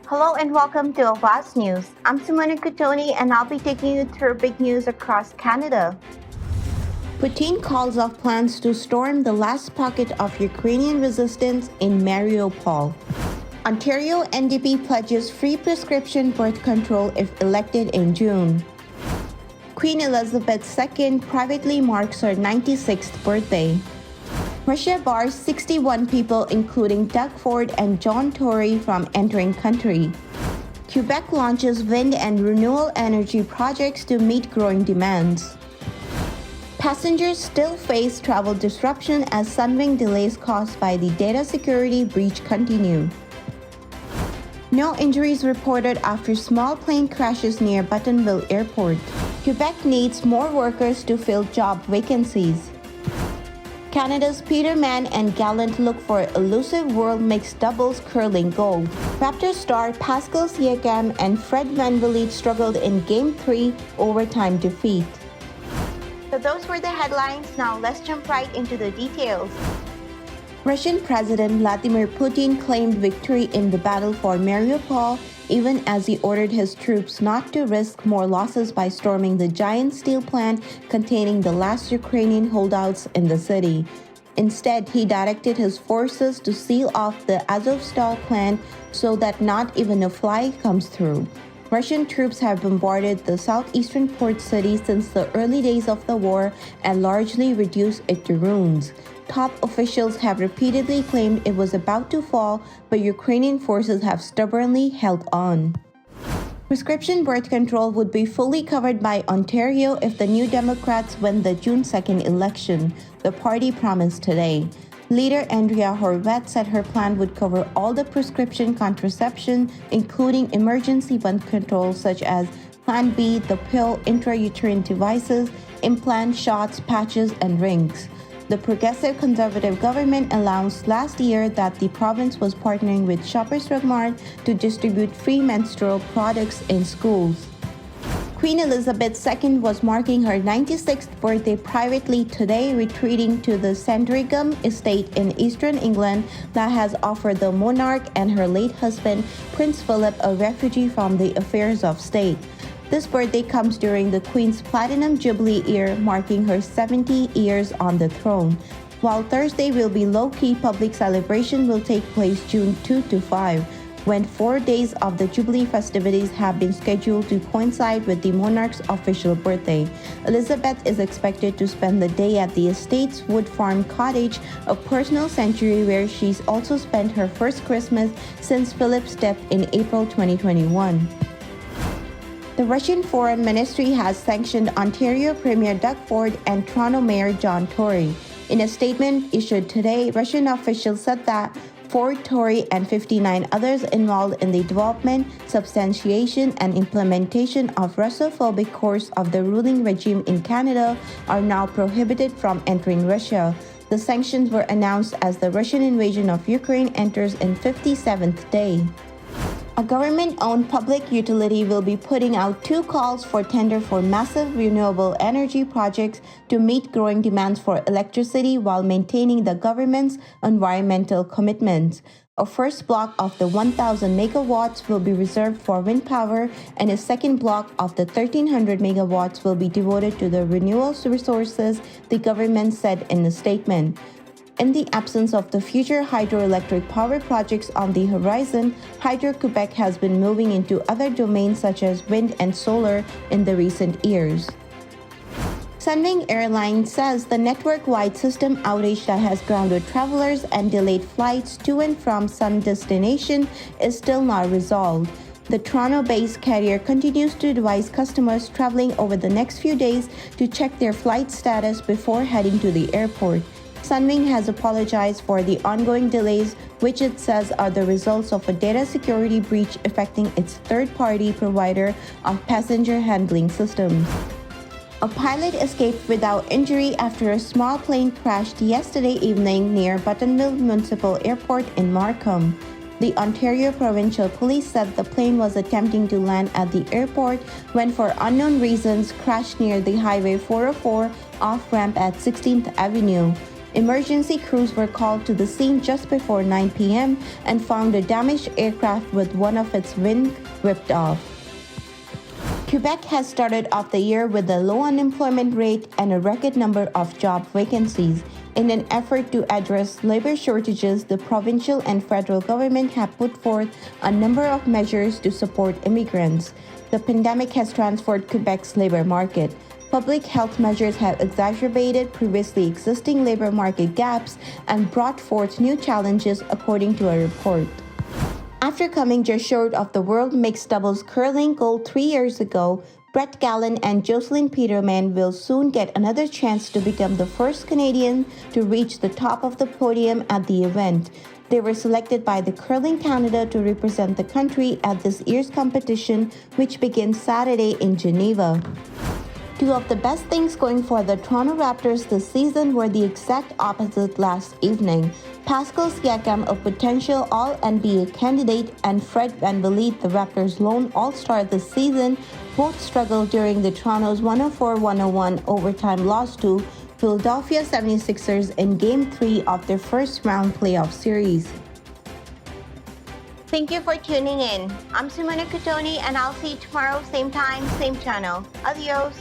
Hello and welcome to Awaz News. I'm Simona Kutoni and I'll be taking you through big news across Canada. Putin calls off plans to storm the last pocket of Ukrainian resistance in Mariupol. Ontario NDP pledges free prescription birth control if elected in June. Queen Elizabeth II privately marks her 96th birthday. Russia bars 61 people including Doug Ford and John Tory from entering country. Quebec launches wind and renewable energy projects to meet growing demands. Passengers still face travel disruption as Sunwing delays caused by the data security breach continue. No injuries reported after small plane crashes near Buttonville Airport. Quebec needs more workers to fill job vacancies. Canada's Peter Mann and Gallant look for elusive world mixed doubles curling gold. Raptors star Pascal Siakam and Fred VanVleet struggled in Game 3 overtime defeat. So those were the headlines. Now let's jump right into the details. Russian President Vladimir Putin claimed victory in the battle for Mariupol, even as he ordered his troops not to risk more losses by storming the giant steel plant containing the last Ukrainian holdouts in the city. Instead, he directed his forces to seal off the Azovstal plant so that not even a fly comes through. Russian troops have bombarded the southeastern port city since the early days of the war and largely reduced it to ruins. Top officials have repeatedly claimed it was about to fall, but Ukrainian forces have stubbornly held on. Prescription birth control would be fully covered by Ontario if the New Democrats win the June 2nd election, the party promised today. Leader Andrea Horwath said her plan would cover all the prescription contraception, including emergency birth control such as Plan B, the pill, intrauterine devices, implant shots, patches, and rings. The Progressive Conservative government announced last year that the province was partnering with Shoppers Drug Mart to distribute free menstrual products in schools. Queen Elizabeth II was marking her 96th birthday privately today, retreating to the Sandringham estate in eastern England that has offered the monarch and her late husband, Prince Philip, a refuge from the affairs of state. This birthday comes during the Queen's Platinum Jubilee year, marking her 70 years on the throne. While Thursday will be low-key, public celebration will take place June 2 to 5, when 4 days of the Jubilee festivities have been scheduled to coincide with the monarch's official birthday. Elizabeth is expected to spend the day at the estate's Wood Farm Cottage, a personal sanctuary where she's also spent her first Christmas since Philip's death in April 2021. The Russian Foreign Ministry has sanctioned Ontario Premier Doug Ford and Toronto Mayor John Tory. In a statement issued today, Russian officials said that Ford, Tory, and 59 others involved in the development, substantiation, and implementation of Russophobic course of the ruling regime in Canada are now prohibited from entering Russia. The sanctions were announced as the Russian invasion of Ukraine enters its 57th day. A government-owned public utility will be putting out 2 calls for tender for massive renewable energy projects to meet growing demands for electricity while maintaining the government's environmental commitments. A first block of the 1,000 megawatts will be reserved for wind power, and a second block of the 1,300 megawatts will be devoted to the renewable resources, the government said in a statement. In the absence of the future hydroelectric power projects on the horizon, Hydro-Quebec has been moving into other domains such as wind and solar in the recent years. Sunwing Airlines says the network-wide system outage that has grounded travelers and delayed flights to and from some destination is still not resolved. The Toronto-based carrier continues to advise customers traveling over the next few days to check their flight status before heading to the airport. Sunwing has apologized for the ongoing delays, which it says are the results of a data security breach affecting its third-party provider of passenger handling systems. A pilot escaped without injury after a small plane crashed yesterday evening near Buttonville Municipal Airport in Markham. The Ontario Provincial Police said the plane was attempting to land at the airport when, for unknown reasons, crashed near the Highway 404 off-ramp at 16th Avenue. Emergency crews were called to the scene just before 9 p.m. and found a damaged aircraft with one of its wings ripped off. Quebec has started off the year with a low unemployment rate and a record number of job vacancies. In an effort to address labor shortages, the provincial and federal government have put forth a number of measures to support immigrants. The pandemic has transformed Quebec's labor market. Public health measures have exacerbated previously existing labor market gaps and brought forth new challenges, according to a report. After coming just short of the world mixed doubles curling gold 3 years ago, Brett Gallen and Jocelyn Peterman will soon get another chance to become the first Canadian to reach the top of the podium at the event. They were selected by the Curling Canada to represent the country at this year's competition, which begins Saturday in Geneva. Two of the best things going for the Toronto Raptors this season were the exact opposite last evening. Pascal Siakam, a potential All-NBA candidate, and Fred VanVleet, the Raptors' lone All-Star this season, both struggled during the Toronto's 104-101 overtime loss to Philadelphia 76ers in Game 3 of their first-round playoff series. Thank you for tuning in. I'm Simona Cotoni, and I'll see you tomorrow, same time, same channel. Adios!